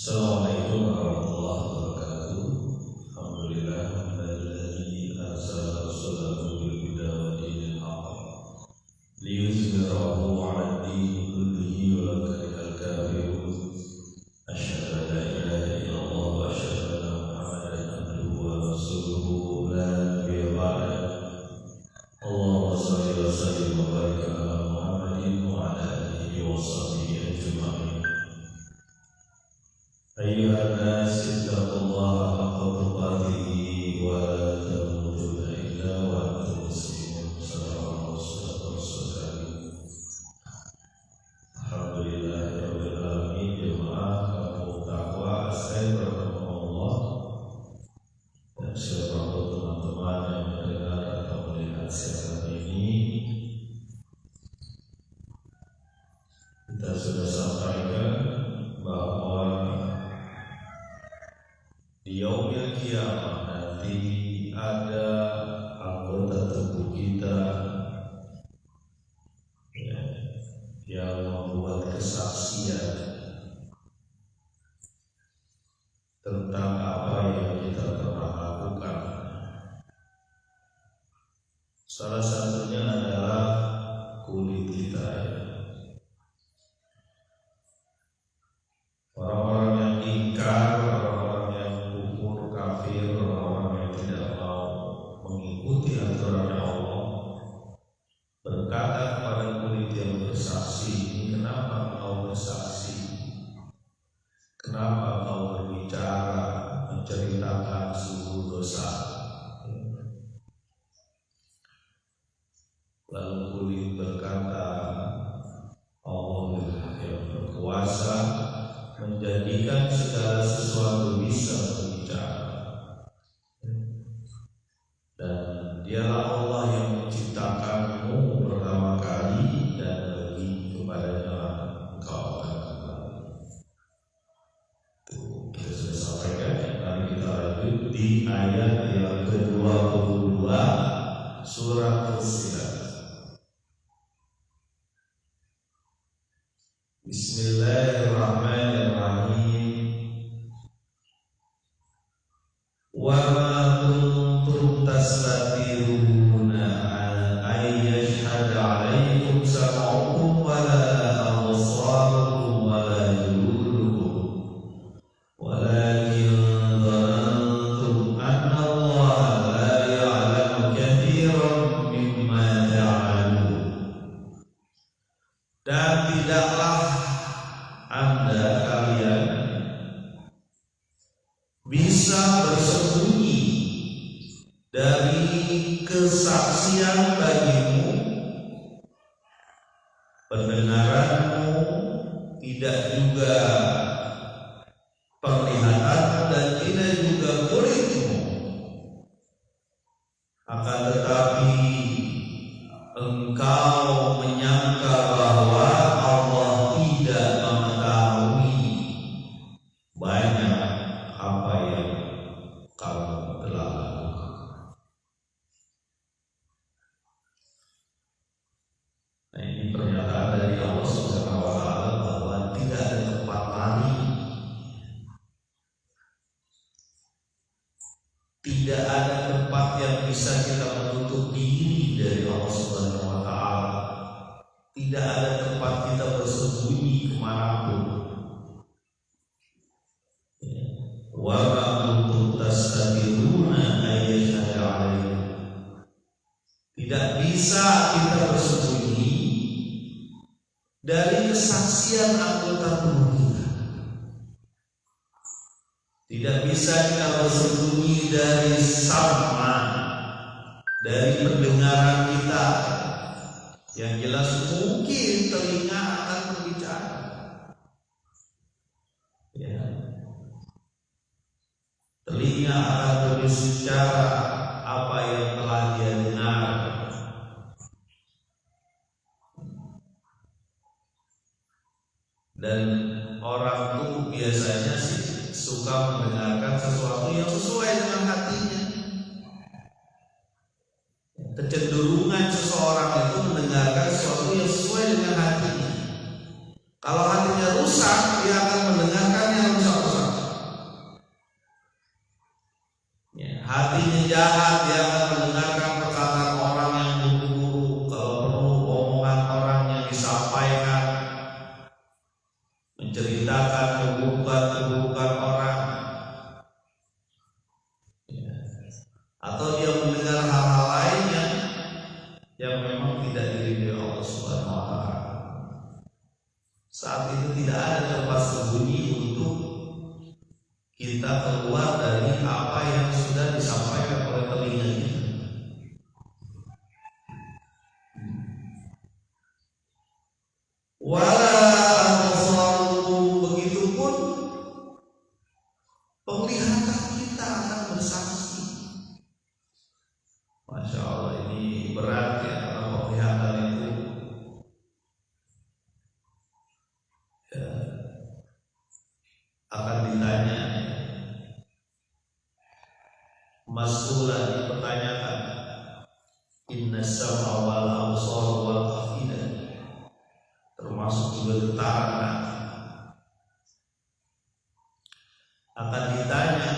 Assalamualaikum warahmatullahi wabarakatuh. Alhamdulillah alladzi arsala rasulahu bil huda wa dinil haqq liyuzhirahu 'ala ad-dini kullihi wa law karihal kafirun. Asyhadu an la ilaha illallah wa asyhadu anna Muhammadan abduhu wa rasuluhu la nabiyya ba'dahu. Allahumma shalli wa sallim wa barik ala Muhammadin wa ala alihi wa sahbihi ajma'in. Ayyuhan nas ittaqullaha haqqa tuqatih wa la tamutunna illa wa antum muslimun. Sallallahu alaihi wasallam. Alhamdulillahirabbil alamin. Jemaah kaum takwa saya bertemu Allah dan siapa teman-teman yang mendengar atau melihat siaran ini, kita sudah sampaikan bahwa di yaumil kiamah nanti ada anggota tubuh kita yang membuat kesaksian tentang apa yang kita pernah lakukan. Salah satunya adalah kulit kita. Orang-orang yang ingkar, orang-orang yang kufur, kafir, orang-orang yang tidak mau mengikuti aturan Allah berkata kepada kulit yang bersaksi, kenapa kau bersaksi? Kenapa kau berbicara, menceritakan seluruh dosa? Lalu kulit berkata, Allah yang berkuasa menjadikan segala sesuatu bisa berbicara, dan dialah Allah yang menciptakanmu pertama kali dan bagi kepadanya engkau akan kembali. Kita sudah sampaikan. Mari kita lanjut di ayat yang ke-22 surat Fussilat. Bismillahirrahmanirrahim. Wa ma kuntum tastatiruna an yashhada 'alaikum sam'ukum wa la absarukum wa la juludukum walakin dhanantum anna Allaha la ya'lamu katsiran mimma ta'malun. Dan tidaklah Anda kalian bisa bersembunyi dari kesaksian bagimu, pendengaranmu, tidak juga penglihatanmu dan tidak juga kulitmu. Akan tetapi engkau menyangka bahwa Allah tidak mengetahui banyak apa yang kamu telah lakukan. Nah, ini pernyataan dari Allah Subhanahu wa taala bahwa tidak ada tempat lari, tidak ada tempat yang bisa kita menutup diri dari Allah Subhanahu wa taala. Tidak ada tempat kita bersembunyi kemanapun. Wa ma kuntum tastatiruna ayyashhada 'alaikum. Tidak bisa kita bersembunyi dari kesaksian anggota tubuh kita. Tidak bisa kita bersembunyi dari sama, dari pendengaran kita. Yang jelas mungkin telinga akan berbicara. Ya. Telinga akan berbicara apa yang telah dia dengar. Dan orang itu biasanya sih suka mendengarkan sesuatu yang sesuai dengan hatinya. Kecenderungan seseorang itu mendengarkan sesuatu yang sesuai dengan hatinya. Kalau hatinya rusak, dia akan mendengarkan yang rusak-rusak. menceritakan keburukan orang, atau dia mendengar hal-hal lain yang memang tidak diridhoi Allah Subhanahu wa taala. Saat itu tidak ada tempat sembunyi untuk kita keluar dari apa yang sudah disampaikan oleh telinga kita. Wala absarukum, begitupun penglihatan kita akan bersaksi. Masya Allah, ini berat ya, karena penglihatan itu ya, akan ditanya, mas'ulan, dipertanyakan. Inna sam'a wal absar wal afidah, termasuk juga getaran akan ditanya,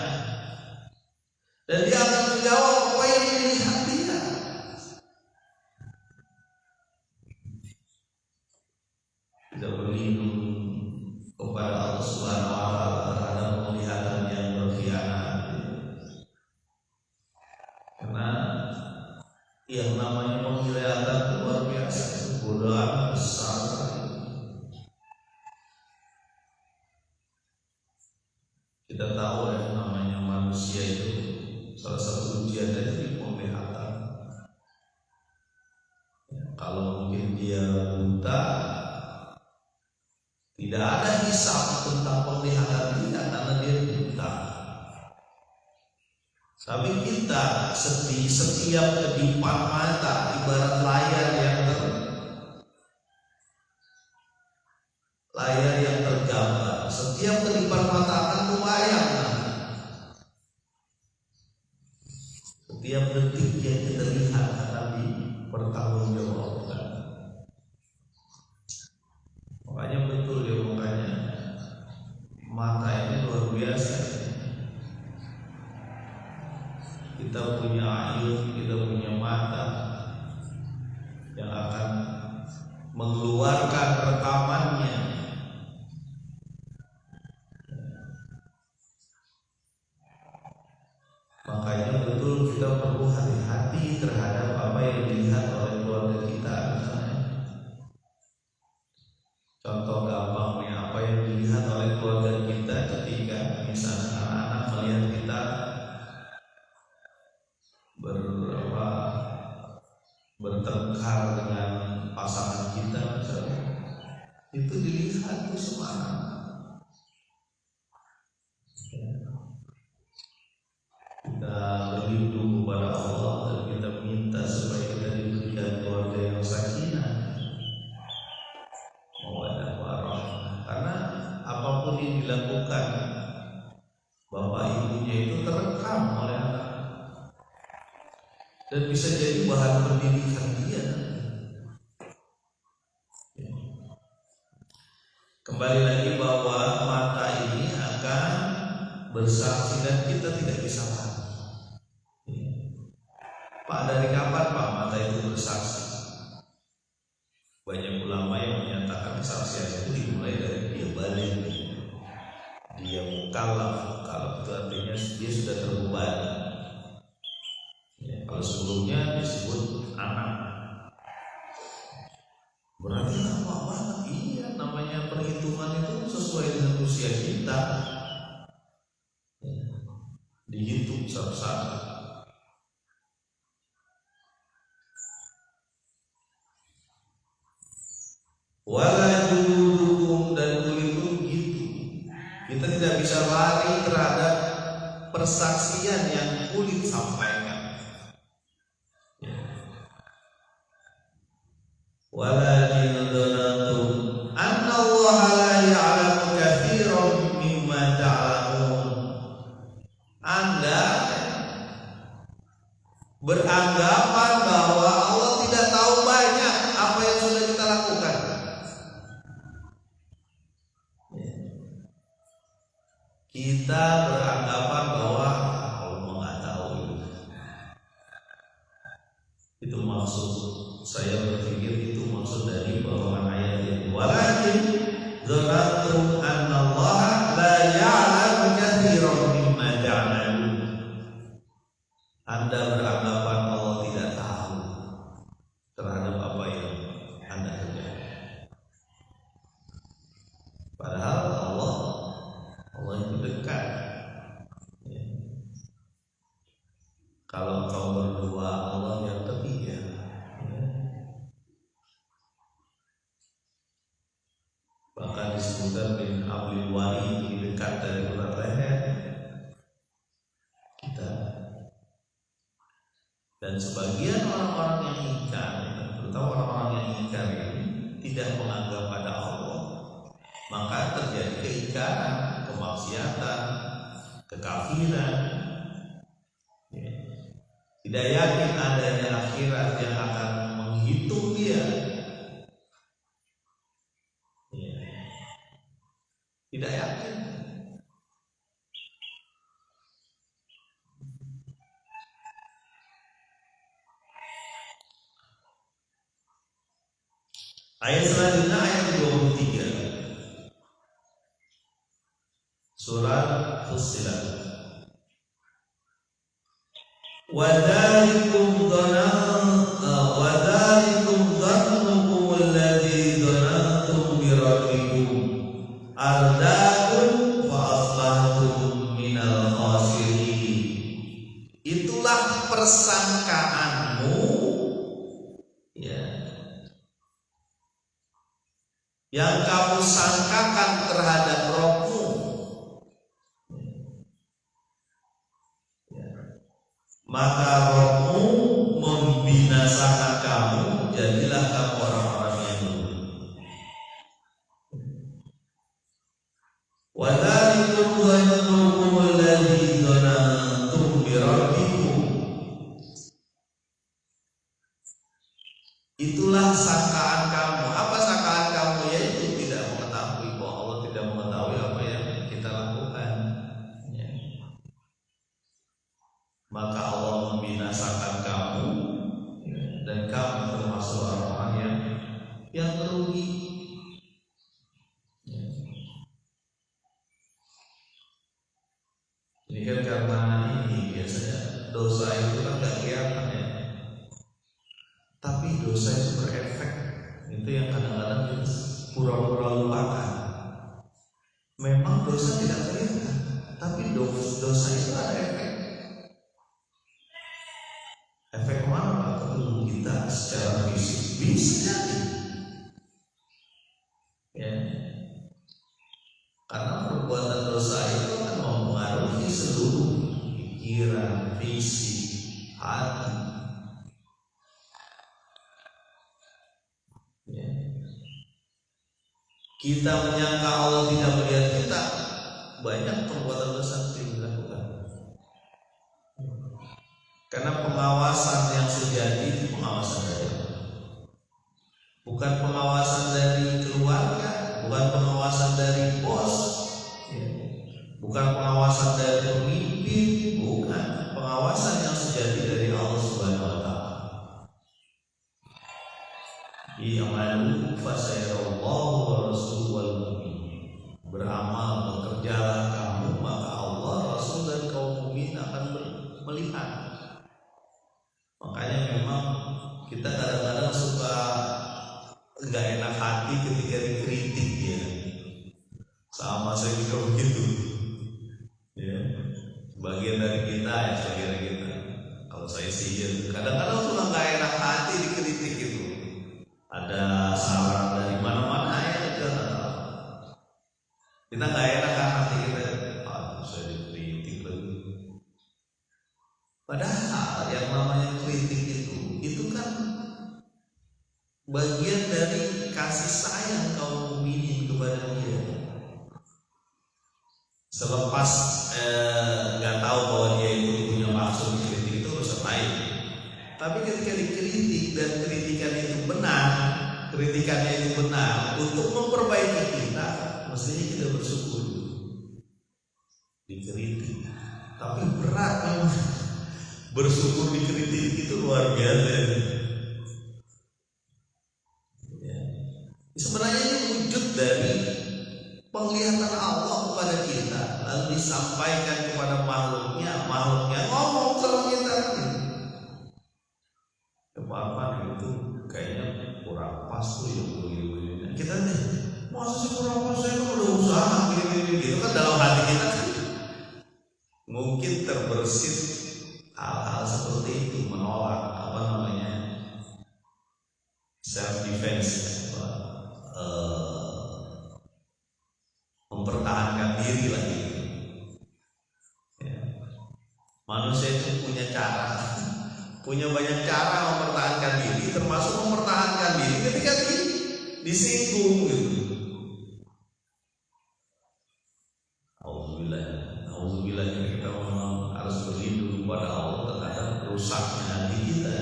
dan dia akan menjawab apa yang dilihat dia. Kita berlindung kepada Allah Subhanahu wa taala terhadap penglihatan yang berkhianat, karena yang namanya penglihatan luar biasa, godaan besar. Kita tahu ya, namanya manusia itu salah satu ujian dari penglihatan. Ya, kalau mungkin dia buta, tidak ada hisab tentang penglihatan dia karena dia buta. Tapi kita setiap kedipan mata ibarat layar yang tergambar. Setiap kedipan mata akan membayangkan. Setiap detik yang kita lihat akan dipertanggungjawabkan. Makanya betul ya, makanya mata ini luar biasa. Kita punya ayun, kita punya mata yang akan mengeluarkan rekamannya. Makanya betul kita perlu hati-hati terhadap apa yang dilihat oleh keluarga kita. Misalnya, contoh gampangnya, apa yang dilihat oleh keluarga kita ketika misalnya anak-anak melihat kita bertengkar dengan pasangan kita misalnya, itu dilihat tuh semua anak. Kita berlindung kepada Allah dan kita minta supaya kita diberikan keluarga yang sakinah, mawaddah warahmah. Karena apapun yang dilakukan bapak ibunya itu terekam oleh anak dan bisa jadi bahan pendidikan dia. Kembali lagi bahwa mata ini akan bersaksi dan kita tidak bisa tahu. Pak, dari kapan Pak mata itu bersaksi? Banyak ulama yang menyatakan kesaksian itu dimulai dari dia balik, dia mukallaf. Kalau itu artinya dia sudah terbebani. Ya, kalau sebelumnya disebut anak, berarti lama banget. Iya, namanya perhitungan itu sesuai dengan usia kita, dihitung satu-satu. Wala juludukum, dan kulit pun begitu. Kita tidak bisa lari terhadap persaksian yang kulit sampaikan. Walakin dhanantum anna Allah la ya'lamu katsiran mimma ta'lamun. Anda beranggapan bahwa Allah tidak tahu banyak apa yang sudah kita lakukan. Kita beranggapan bahwa Allah nggak tahu. Itu maksud saya berpikir, itu maksud dari bawaan ayat ini. Walakin dzanantum Padahal Allah itu dekat. Ya. Kalau kau berdua, Allah yang ketiga. Ya. Bahkan disebutkan bin Abdul Wali, lebih dekat dari urat leher kita. Dan sebagian orang-orang yang ingkar, terutama orang-orang yang ingkar ini tidak menganggap ada Allah, maka terjadi keingkaran, kemaksiatan, kekafiran. Ya. Tidak yakin adanya akhirat yang akan menghitung dia. Ya. Tidak yakin. Ayat selanjutnya ayat 23 Surat Fussilat. Wadhalikum dhannukum alladhi dhanantum bi rabbikum ardaakum fa asbahtum minal khasirin. Itulah persangkaanmu, ya, yang kamu sangkakan terhadap Rabbmu. Maka Rabbmu membinasakan kamu, jadilah kamu orang-orang yang rugi. Wa dzalikum dhannukum alladzi dhanantum bi rabbikum. Itulah sangkaan kamu. Apa sangkaan kamu? Yaitu tidak mengetahui bahwa Allah tidak mengetahui apa yang kita lakukan. Ya. Maka Allah membinasakan kamu, ya, dan kamu termasuk orang-orang yang merugi. Ya. Ini kan karena ini biasanya dosa itu kan gak kelihatan, ya. Tapi dosa itu berefek. Itu yang kadang-kadang kita pura-pura lupakan. Memang dosa tidak kelihatan, tapi dosa itu ada efek. Efek mana Pak? Ke tubuh kita secara fisik bisa jadi. Ya. Karena perbuatan dosa itu akan mempengaruhi seluruh pikiran, fisik, hati. Ya. Kita menyangka Allah tidak melihat kita, banyak perbuatan dosa yang dilakukan. Karena pengawasan yang sejati itu pengawasan dari Allah, bukan pengawasan dari keluarga, bukan pengawasan dari bos, ya. Bukan pengawasan dari pemimpin, bukan. Pengawasan yang sejati dari Allah Subhanahu wa Ta'ala. I'malu fasayarallahu wa rasuluhu wal mu'minin. Beramal, bekerjalah kamu, maka Allah, Rasul, dan kaum mukmin akan melihat. Makanya memang kita kadang-kadang suka nggak enak hati ketika dikritik, ya. Sama saya juga begitu. Ya. Bagian dari kita, ya, bagian dari kita. Kalau saya sih, ya, kadang-kadang suka nggak enak hati dikritik itu. Ada saran dari mana-mana, ya, kita nggak enak kan hati kita. Saya dikritik lagi. Padahal yang namanya kritik itu kan bagian dari kasih sayang kaum mukminin kepada dia. Selepas nggak tahu bahwa dia itu punya maksud kritik itu urusan lain. Tapi ketika dikritik dan kritikannya itu benar untuk memperbaiki kita, mestinya kita bersyukur. Dikritik, tapi berat memang. Bersyukur dikritik itu luar biasa. Ya. Sebenarnya ini wujud dari penglihatan Allah kepada kita, lalu disampaikan kepada makhluknya ngomong sama kita. Apa itu kayaknya kurang pas tuh ya begini. Kita nih, masa sih kurang pas, saya kan udah itu kan dalam hati kita kan mungkin terbersit hal-hal seperti itu, menolak self defense, mempertahankan diri lagi. Ya. Manusia itu punya banyak cara mempertahankan diri, termasuk mempertahankan diri ketika disinggung gitu. Alhamdulillah kita memang harus berlindung kepada Allah terhadap rusaknya hati kita.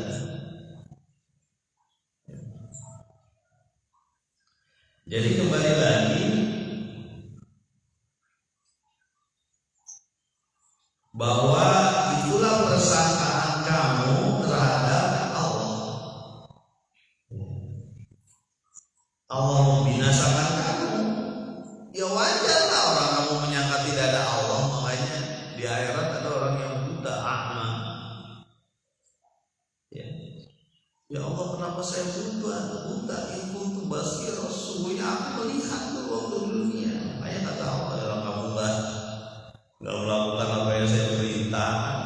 Jadi kembali lagi bahwa itulah persangkaan kamu terhadap Allah. Allah membinasakan kamu. Ya wajarlah orang kamu menyangka tidak ada Allah, makanya di akhirat ada orang yang buta, a'ma. Ya Allah, kenapa saya buta? Itu basir, sesungguhnya aku melihat tuh waktu dunia. Makanya kata Allah, kalau kamu nggak melakukan apa yang saya perintahkan,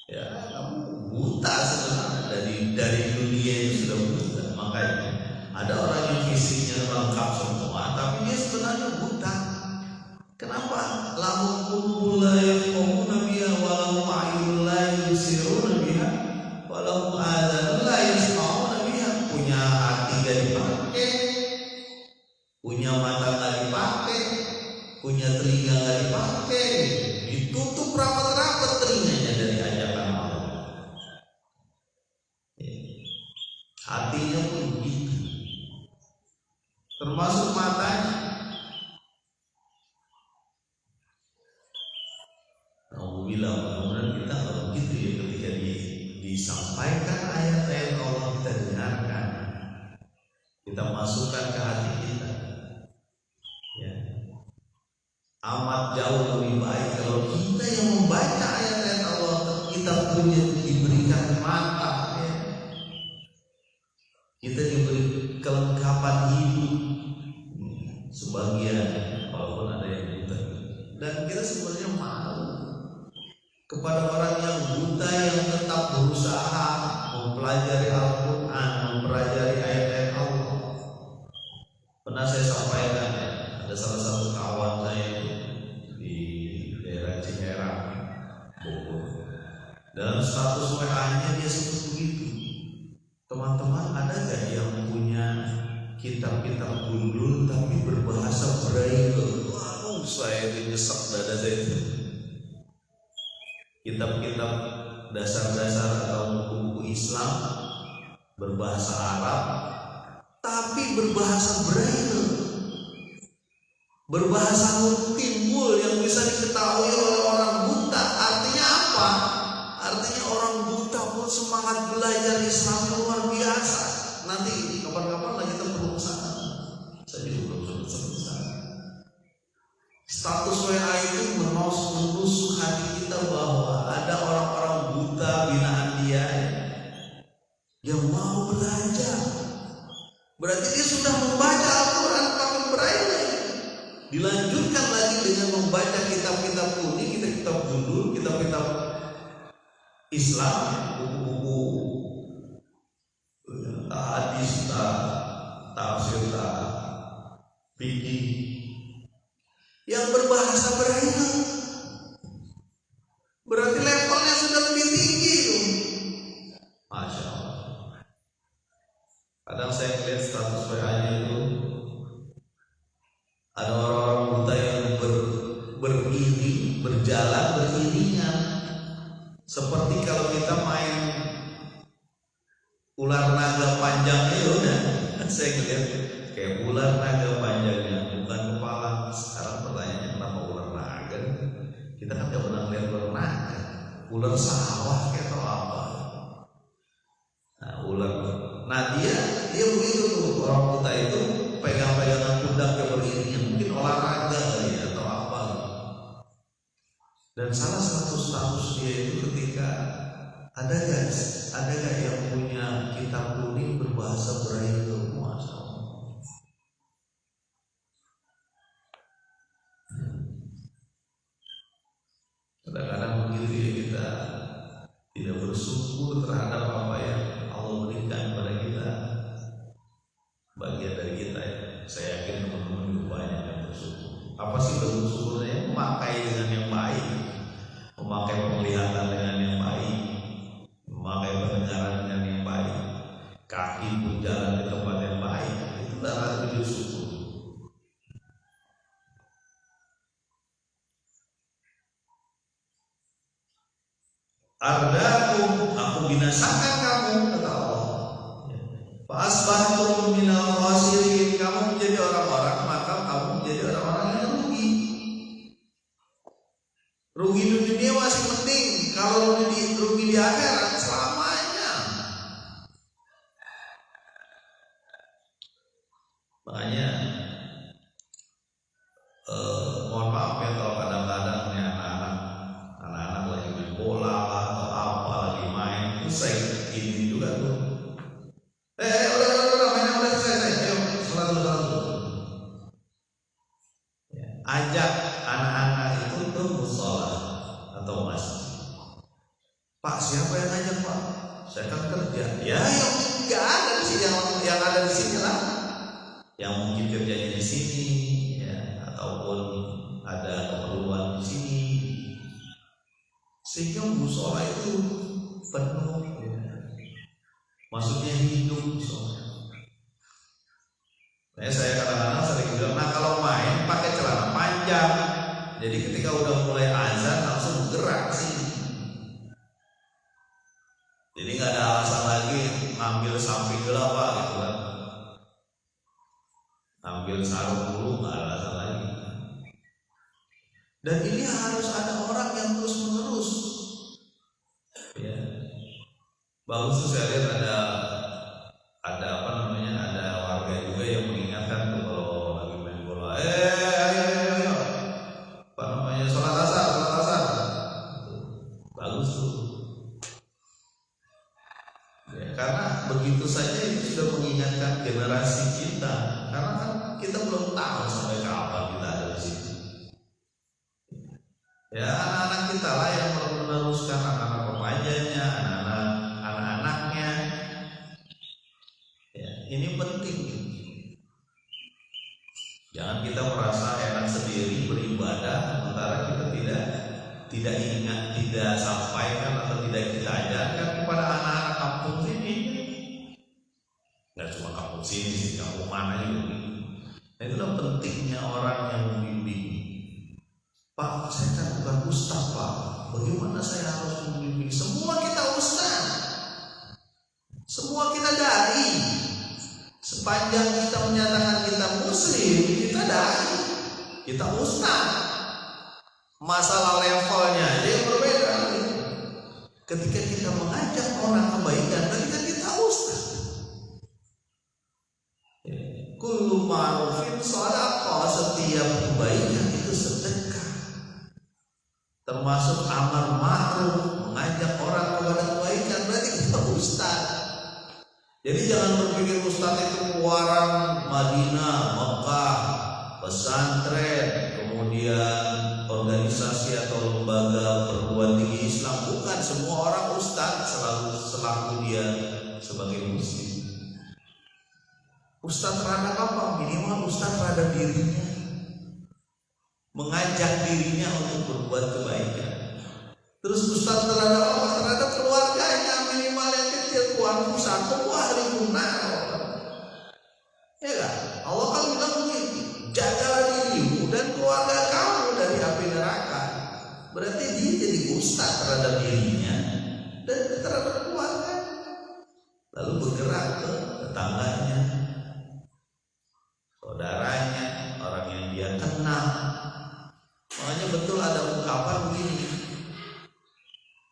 ya kamu buta sebenarnya dari dunia itu sudah buta. Makanya ada orang yang fisiknya lengkap semua, tapi dia sebenarnya buta. Kenapa? Lahum qulubun la yafqahuna biha wa lahum a'yunun la yubsiruna biha wa lahum adhanun la yasma'una biha. Punya hati gak dipakai, punya mata gak dipakai, punya telinga gak dipakai, ditutup rapat-rapat telinganya dari ajakan Allah. Hatinya pun begitu, termasuk matanya. Alhamdulillah, mudah-mudahan kita nggak begitu ya ketika disampaikan ayat-ayat Allah, kita dengarkan, kita masukkan ke hati kita. Ya. Amat jauh lebih baik kalau kita yang membaca ayat-ayat Allah, kita punya diberikan mata, ya. Kita diberi kelengkapan hidup sebagian, walaupun ada yang buta, dan kita sebenarnya malu kepada orang yang buta yang tetap berusaha mempelajari Al-Quran, mempelajari ayat-ayat Allah. Pernah saya sampaikan ya, ada salah satu kawan saya di daerah Ciherang, Bogor. Dalam status WA-nya dia sebut begitu. Teman-teman, ada gak yang punya kitab-kitab gundul tapi berbahasa Braille? Waduh, saya nyesek dada saya itu. Kitab-kitab dasar-dasar atau buku Islam berbahasa Arab tapi berbahasa Braille, berbahasa timbul yang bisa diketahui oleh orang buta. Artinya apa? Artinya orang buta pun semangat belajar Islam luar biasa. Nanti kapan-kapan lagi kita perlu kesana. Saya juga belum sempat kesana. Status WA itu menusuk hati kita bahwa ada orang-orang buta binaan dia yang mau belajar. Berarti dia sudah membaca Al-Quran pakai Braille. Dilanjutkan lagi dengan membaca kitab-kitab kuning, kitab-kitab gundul, kitab-kitab Islam, buku-buku hadis, tafsir, fikih yang berbahasa Braille. Berarti levelnya sudah lebih tinggi tuh. Masya Allah. Kadang saya lihat status WA-nya itu ada orang-orang buta yang beriring, berjalan beriringan, seperti kalau kita main ular naga panjangnya, ya udah. Saya lihat kayak ular naga panjangnya, bukan kepala. Sekarang pertanyaannya kenapa ular naga? Kita kan gak pernah lihat ular naga, ular sawah kayak atau apa. Nah, ular. Nah dia begitu tuh, orang buta itu pegang-pegangan pundak yang beriringan, mungkin olahraga kali ya, atau apa. Dan salah satu status dia itu ketika ada gak yang punya kitab kuning berbahasa Braille? Masya Allah. memakai dengan yang baik, memakai penglihatan dengan yang baik, memakai pendengaran dengan yang baik, kaki pun jalan di tempat yang baik. Itulah sujud syukur. Ardakum, aku binasakan kamu, kata Allah. Fa asbahtum minal khasirin, kamu menjadi orang-orang, maka kamu menjadi orang-orang yang rugi. Rugi di dunia masih penting, kalau rugi di akhirat selamanya. Makanya mohon maaf ya kalau kadang-kadang nih anak-anak lagi main bola atau apa lagi main, usai ini juga tuh. Udah mainnya udah selesai. Ayo selalu. Ya, ajak anak-anak itu tuh musola atau masjid. Pak, siapa yang ngajak Pak? Saya kan kerja. Ya, yang nggak ada di sini, yang ada di sini lah. Yang mungkin kerjanya di sini, ya, ataupun ada keperluan di sini. Sehingga musola itu penuh, ya. Maksudnya hidup musola. Nah, saya kadang-kadang sering bilang, nah kalau main pakai celana panjang, jadi ketika udah mulai azan langsung gerak sih. Jadi nggak ada alasan lagi ngambil samping gelap gitu kan, ambil sarung dulu, nggak ada alasan lagi. Dan ini harus ada orang yang terus menerus. Ya, bagus tuh saya lihat ada apa namanya, ada warga juga yang mengingatkan tuh kalau lagi main bola, ayo, apa namanya, sholat asar. Bagus tuh. Ya, karena begitu saja itu sudah mengingatkan generasi kita, karena kan kita belum tahu sampai kapan kita ada di situ. Ya, anak-anak kita lah yang meneruskan, anak-anak remajanya, anak-anaknya. Ya, ini penting. Jangan kita merasa enak sendiri beribadah, sementara kita tidak ingat, tidak sampaikan atau tidak kita ajarkan kepada anak-anak kampung sini. Nggak cuma kampung sini sih, kampung mana juga. Nah, itulah pentingnya orang yang membimbing. Pak, saya kan bukan ustaz Pak, bagaimana saya harus membimbing? Semua kita ustaz, semua kita dai. Sepanjang kita menyatakan kita muslim, kita dai, kita ustaz. Masalah levelnya aja yang berbeda. Ketika kita mengajak orang kebaikan, berarti kan kita ustaz. Kullu ma'rufin shadaqah, setiap kebaikan itu sedekah. Termasuk amar ma'ruf, mengajak orang kepada kebaikan, berarti kita ustaz. Jadi jangan berpikir ustaz itu keluaran Madinah, Mekah, pesantren, kemudian organisasi atau lembaga perguruan tinggi Islam. Bukan semua orang ustaz selaku dia sebagai muslim. Ustaz terhadap apa? Minimal ustaz terhadap dirinya, mengajak dirinya untuk berbuat kebaikan. Terus ustaz terhadap apa? Terhadap keluarganya, minimal yang kecil, keluarga ahli nar. Ya kan? Allah kan bilang begitu, jagalah dirimu dan keluarga kamu dari api neraka. Berarti dia jadi ustaz terhadap dirinya dan terhadap keluarga. Lalu bergerak ke tetangganya, saudaranya, orang yang dia kenal. Makanya betul ada ungkapan begini,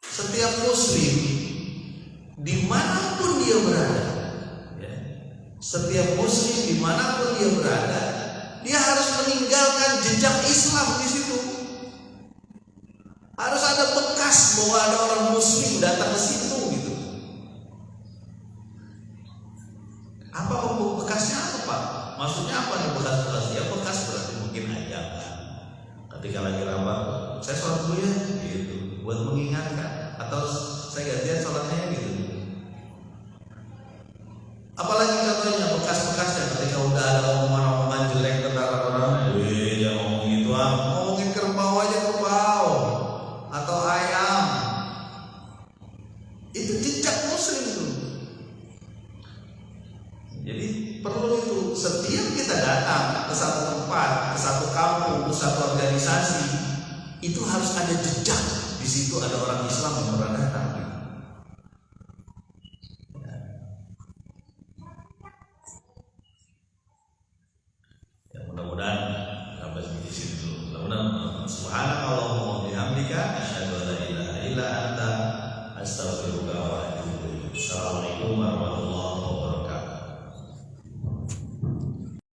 setiap muslim dimanapun dia berada, ya, setiap muslim dimanapun dia berada, dia harus meninggalkan jejak Islam di situ. Harus ada bekas bahwa ada orang muslim datang ke situ gitu. Apa bekasnya apa Pak? Maksudnya apa nih bekas-bekas? Ya bekas berarti mungkin ajakan. Ketika lagi rapat, saya sholat dulu ya, gitu, buat mengingatkan. Atau saya gantian sholatnya gitu. Apalagi contohnya bekas-bekasnya ketika udah ada omongan-omongan jelek tentang orang, jangan ngomong gitu, ngomongin kerbau aja kampung, ke satu organisasi, itu harus ada jejak. Di situ ada orang Islam yang pernah datang. Ya, mudah-mudahan sampai di sini dulu. Mudah-mudahan subhanakallahumma wa bihamdika asyhadu an la ilaha illa anta astaghfiruka wa atubu ilaik. Assalamualaikum warahmatullahi wabarakatuh.